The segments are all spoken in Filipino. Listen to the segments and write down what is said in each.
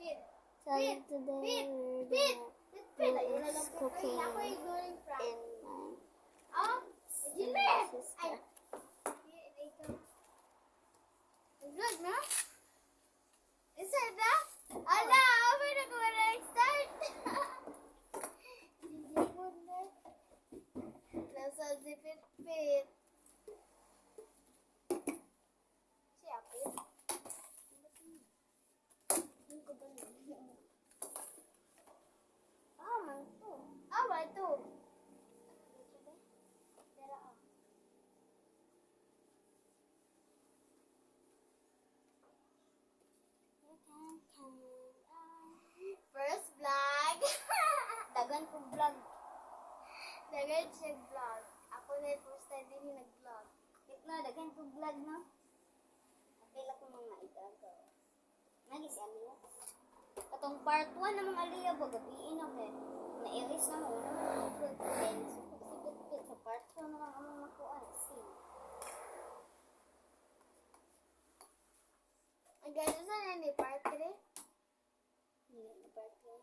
So today we're gonna do cooking in my sister. Good, no? Is that that? Ala, ako na ko na start. Nasa zipit-pit. Siya, pit. Man to. Man to. First vlog. Dagan ko vlog. Dagan siya vlog. Ako na first time din yung nag-vlog. No, dagan ko vlog, no? Kapila ko mga igagaw. Nagis Aliyah. Katong part 1 namang Aliyah, bagabiin ako eh. Na-iris na mo, naman upload ko din. Sipit-sipit sa part 2 naman amang makuan. See? Ang gano'n na ni part 3? Hindi na part 3.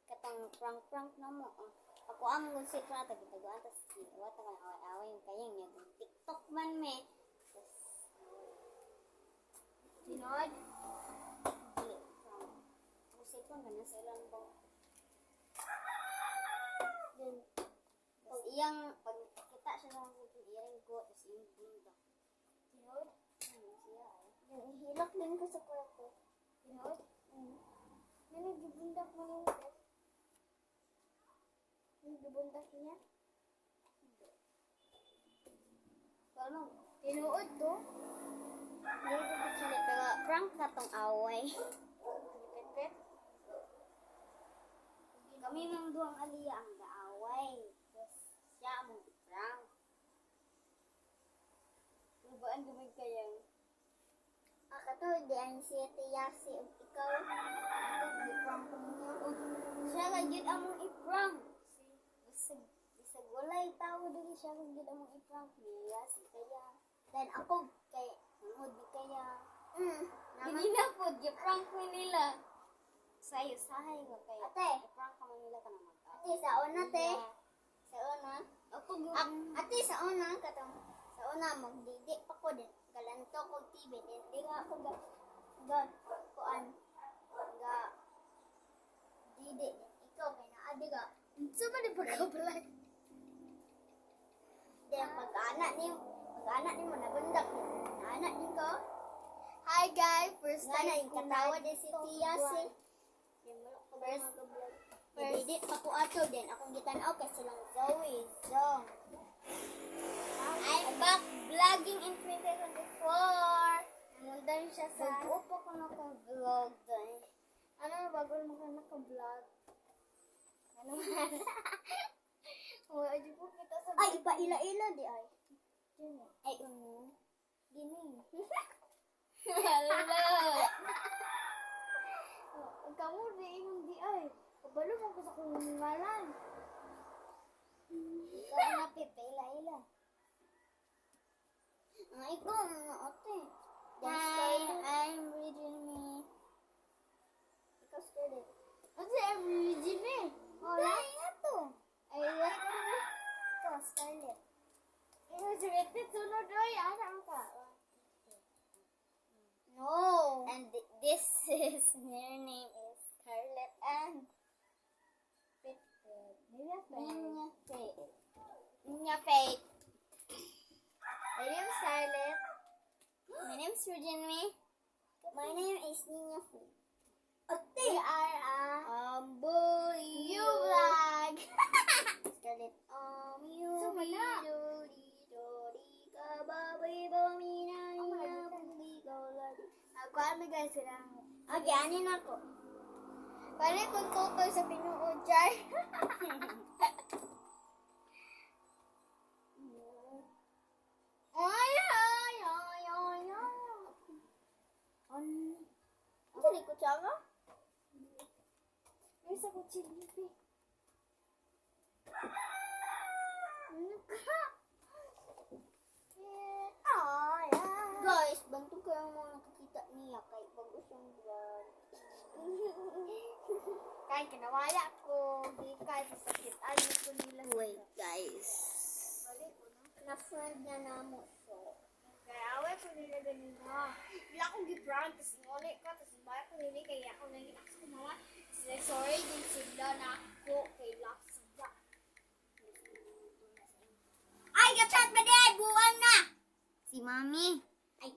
Katong prank-prank na mo. Ako ang si Prata, gitaguan, tapos wata ka na away-away yung kayang niya. TikTok man me. Sinod? Dili. Musik lang ka na sa ilang bang. Then, tapos iyang, pag kita siya ng musik, iyang go, tapos iyang bunda. Sinod? Siya ay. Yung hilak din ko sa kwarto. Sinod? May nagibundak mo yung ito. Nagibundak niya? Wala mo. Tinuod to? Hindi ko sila, pero prank na tong away. Pipit-pit? Kami ng duwang Aliyah ang gaaway. Tapos siya among prank. Lubaan gumig kayang. Ako to, di ang siya tiyasi o ikaw. I-prank ko niya. Siya ka yun among i-prank. Bisag walay tao dili siya kung yun among i-prank niya. Si kaya. Then ako kay nangod ni kaya. Hindi na po, i-prank mo nila. Sayo, sahay ko kaya. Ate. I-prank ka mo nila ka naman. Ate, sa una, te. Sa una. Ako Ate, sa una, katong. Sa una, magdidi pa ko din. Galanto ko TV. Di nga ako kuan. Didi. Ikaw, kay naadi ka. Suma di pagkabalag. Di ang pag-anak ni mo, nabundak ni. Anak ni ko. Hi guys, first Nga time na yung katawa din si Tia si. Didit pa ko ato din. Akong gitanaw kay silang Zoe. Zong. I'm back vlogging in 2024. Namundan siya sa... Nag-upo ko na kong vlog dahil. Ano bago mo ka naka-vlog? Ano man? Wala di po kita sa... Ay, ipaila-ila di ay. Yun eh. Ay, Gini. Hello. Ang kamo di yung di ay. Kabalo mo ko sa kong ngalan. Ikaw na ipaila-ila. Ikaw mga ate. Hi, I'm reading me. Ikaw scared. Ate, I'm reading me. Wala nga to. Ay, yan. Ito, Scarlett. Ikaw sumipit, sunod oy. Ano ka? No. And this is, her name is Scarlett and Niya Fake. Ninya Fake. My name is Scarlett. My name is Regine Me. My name is Ninya Fake. We are a Boy. you vlog. Scarlett. You. Sumala. Ako kami guys sila. Okay, anin ako. Pare kung tutoy sa pinuod, Char. Ay, ay, ay, ay, ay. Dali ko tsaka? May sa kutsilipi. Ano ka? Ay, ay. Guys, bantu kayo mo nakikita niya kay bago siyang vlog. Kaya kinawala ko. Gikan sa sakit. Ano ko nila. Wait, guys. Balik ko na. Na-friend na namo siya. Kaya away ko nila ganun na. Bila akong gi-prank. Tapos ngulit ko. Tapos baya ko nila. Kaya ako naging ako sa mga. Sorry din sila na ako. Kay Locks. Ay, gachat ba din? Buwan na! Si Mami. Ay.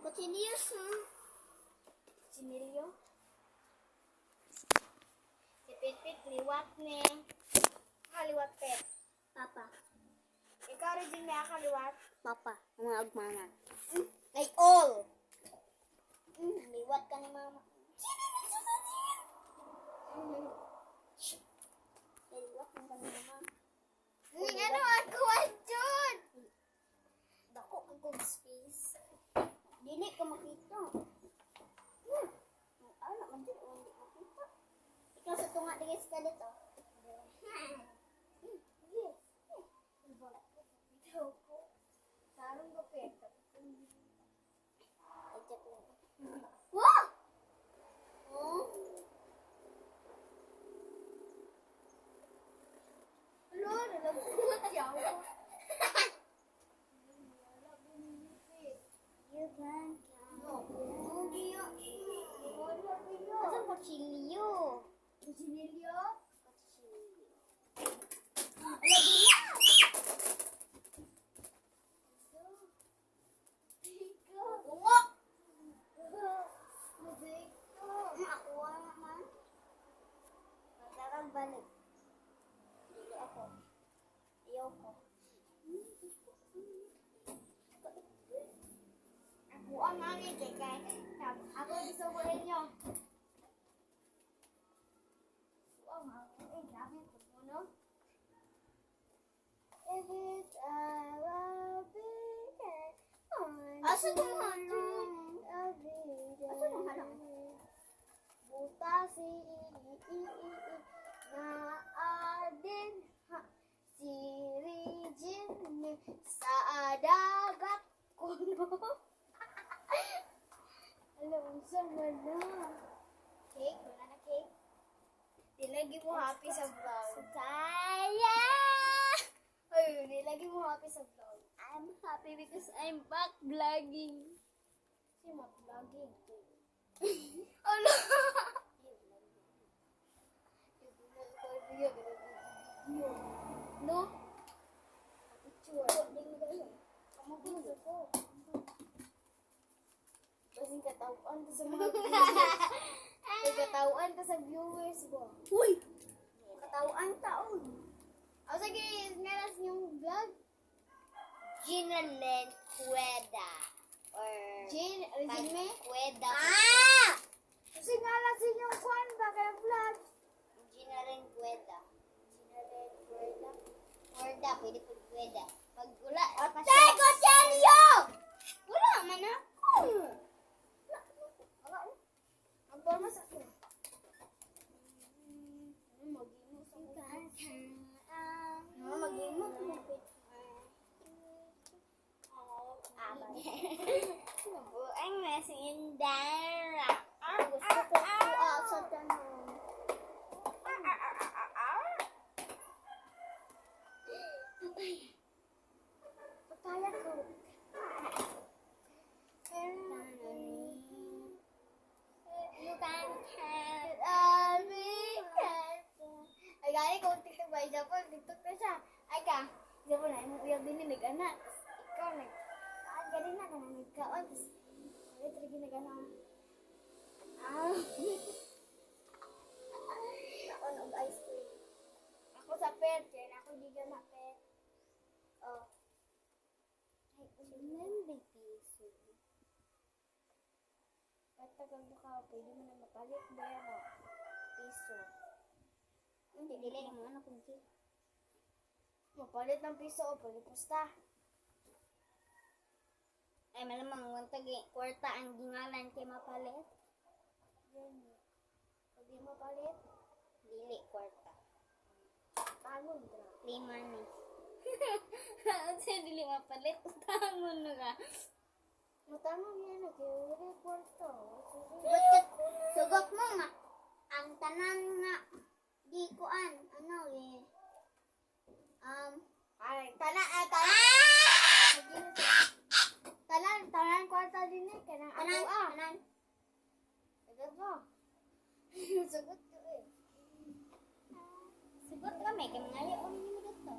Continuous, ha? Sinilyo. Si Pit-Pit liwat ni. Kaliwat Pet. Papa. Ikaw rin din niya kaliwat. Papa. Mga agmana. Ay, all. Liwat ka ni Mama. Liwat ka ni Mama. Ano ako Jun? Dako ang kong space. Dili ka makita. Ano man dili ka makita. Ikaw sa tunga dili ka dito. Sarong ko Pet. Ay, check lang. Wow! Oh. Ano? Nalagot siya ako. You can count. Wala kayo. Asan kutsilyo? Sinilyo? Kutsilyo. Ala, biya! Bungo! Ako naman. Magdarang balik. Dili ako. Ayoko. Ako ang mami kay ako gusto ko inyo. Wow, grabe ko po, no? If it's Asa itong halong? Asa itong halong? Buta si na adin ha si Regine sa dagat kuno. Alam sa wala. Cake? Wala na cake? Nilagi mo happy sa vlog. Kaya! Ay, nilagi mo happy sa vlog. I'm happy because I'm back vlogging. Kasi mag-vlogging. Ano? No? Picture. Kamu gusto ko. Kasing katawaan ka sa mga viewers. Katawaan ka sa viewers ko. Uy! Katawaan taon. O sige, ngalas yung vlog. Ginalen Cueda. Or... Regine? Cueda. Kasi ngalas yung kwan ba kaya vlog? Ginalen Cueda. Cueda. Cueda, pwede po Cueda. Pag wala, Tay, Kochelio! wala man ako. Ang forma sa akin. Mag-imot sa mag-imot mo. Buang na si Indara. Gusto ko kuha sa tanong. Papaya ko. You can count. Ay, gani kung TikTok ba? Japon, TikTok na siya. Ay ka, Japon na, yung uyag din yung nag-anak. Ikaw, gani na ka na nagkaon. Tapos, ulit lagi nag-anak. Ako nag-ice cream. Ako sa pet, kaya ako di ka na pet. Oh. Ay, Hindi piso. ba't tagal mo ka? Pwede mo na mapalit ba yan o? Piso. Hindi, dili mo ano kung cake. Mapalit ng piso o pwede pusta. Ay, malamang wantag kwarta ang gingalan kay mapalit. Yan. Pwede mapalit. Dili, kwarta. Tangon ka. Play money. Sa dili mapalit, utangon na ka. Matanong yan, kaya kwarta. Sugot mo nga. Ang tanan nga, di kuan, ano eh. Ay, tanan kwarta din eh. Kanang Tanan, ako ah. tanan. Sagot mo. Sagot ko eh. Sugot ka, may kamangaya o hindi mo dito.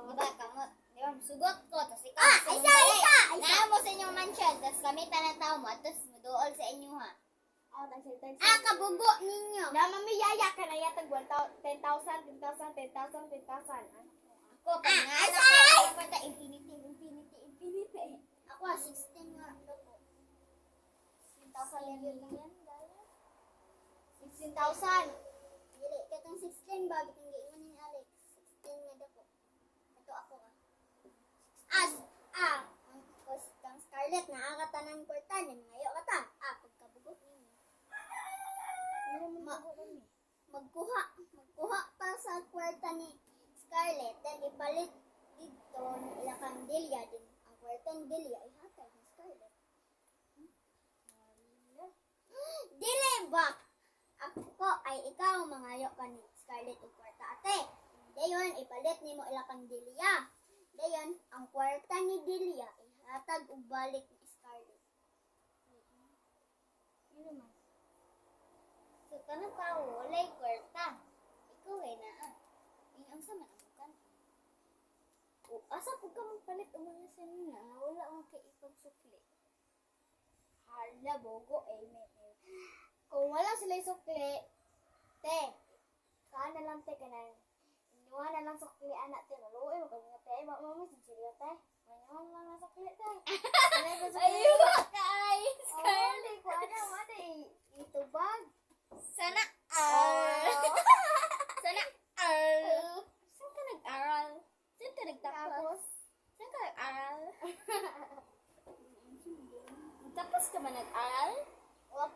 Diba, kamot. Diba, sugot ko, tapos ikaw. isa! Naa mo sa inyong mansion, tapos kami tanang tao mo, tapos muduol sa inyo ha. Tag-say. Kabugo ninyo. Na mamiyaya ka na yatag 10,000. Ako, pangalan ko, kwarta, infinity. Ako, 16 nga. Ako. 16,000 level lang yan, dala. 16,000. Dili, katong 16 ba, bitong giingon ni Alex. 16 nga dako. Ito ako ka. Kang Scarlett, nakakatanan kwarta niya, ngayo ka ta. Pagkabugot ninyo. Magkuha pa sa kwarta ni Scarlett, then ipalit dito ng ilakang Delia din. Ang kwartang Delia ay hatay ni Scarlett. Dili ba? Ako ay ikaw mangayo ka ni Scarlett o kwarta ate. Dayon ipalit nimo ilakang Delia. Dayon ang kwarta ni Delia ihatag ug balik ni Scarlett. Yun naman. So kanang tao walay kwarta. Ikaw ay naa. Ang sama ang kan. O asa pud ka magpalit og mga sanina, wala man kay ikong sukli. Hala, bogo eh. Kung wala sila sukli, te, kaan na lang te ka na. Inuha na lang sukli anak te. Maluoy mo kami nga te. Mama si Julia te. Manuhan lang na sukli te. Ayun kay Scarlett, kung ano, itubag. Sana Sana Saan ka nag-aral? Saan ka nagtapos? Saan ka nag-aral? Tapos ka ba nag-aral? Wala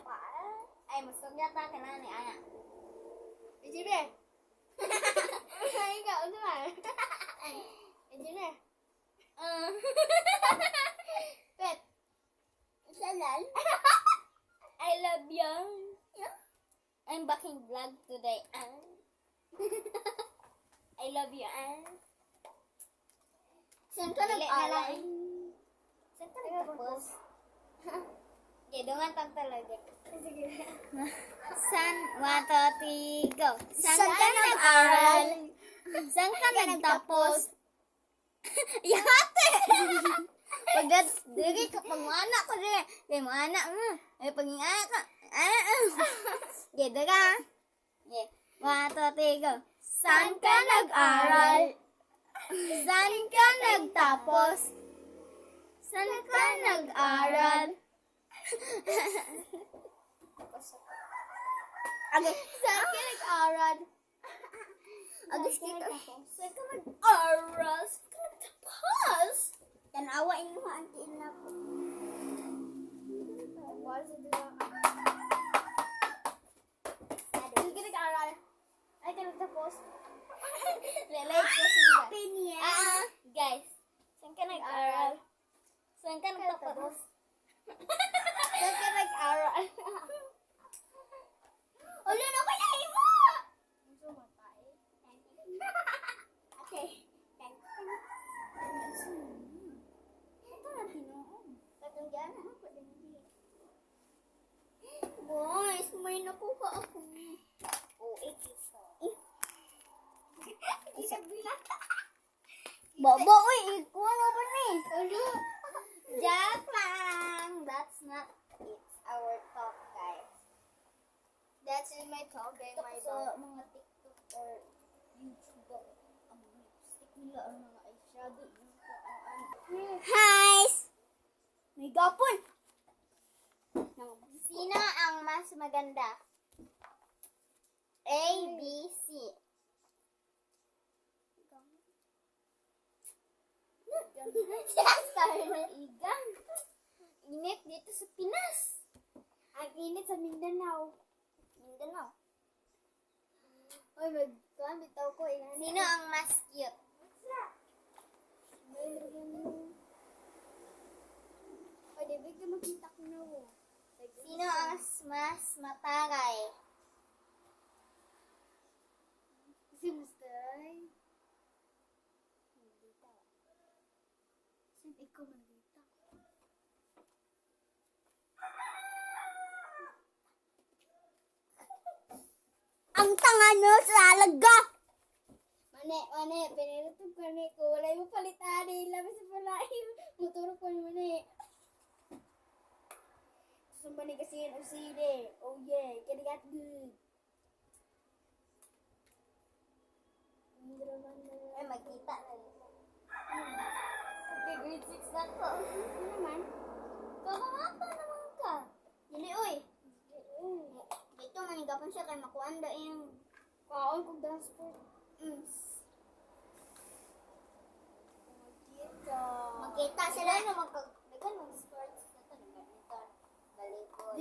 pa. Ay, mas yata ka na ni Ana. Engineer. Ay, ikaw, ano ba? Engineer. Pet. Salal? I love you. I'm backing vlog today. I love you, Saan ka nag-aral? Saan ka nagtapos? Gedungan tang talaga. Sige. San, 1, 2, 3, go. Saan ka nag-aral? Saan ka nagtapos? Yate! Pagkat, dili ka, pag mo anak ko dili. Kaya mo anak mo. Ay, pag yung anak ka, Gede ka. 1, 2, 3, go. Saan ka nag-aral? Saan ka nagtapos? Saan ka nag-aral? Saan ka nag-aral? Agis kita. Saan ka nag-aral? Saan ka nagtapos? Tanawain mo, antiin na ko. Wala sa dila ka. Saan ka nag-aral? Ay, ka nagtapos? Relate ko sila. Guys. Saan ka nag-aral? Saan ka nagtapos? Saan ka nag-aral? Ulo na ko na mo! Gusto mo tayo? Okay. Ito na pinoon. Tatanggihan na ako din. Guys, may nakuha ako. Isa. Isang bilang. Baba, uy! Ikuha mo ba ni? Ano? Joke lang! That's not it's our talk, guys. That's in my talk and my Sa dog. mga TikTok or YouTube, ang lipstick nila, ang mga eyeshadow, Hi! May gapon! Sino ang mas maganda? A, B, C. Igang. Init dito sa Pinas. Ang init sa Mindanao. Mindanao. Oy, magkamit tao ko. Sino ang mas cute? Oy, di ba ka makita ko na mo? Sino ang mas mataray? Si Mustay. Mandita. Sin ikaw mandita. Ang tanga no sa alaga! Mane, pinirutog ka ni ko. Wala mo palitan eh. Labi sa palay. Muturo ko ni mane. Sumba ni kasi yung uside. Oh yeah, kaya got good. Ay, magkita na dito. Okay, grade 6 na to. Ano naman? Kakamata naman ka. Dili, uy. Dito, manigapon siya kay makuanda yung... Kaon kong transport. Magkita sila. Ano, magkag... Nagkan mag-sports na to. Nagkan, balikod.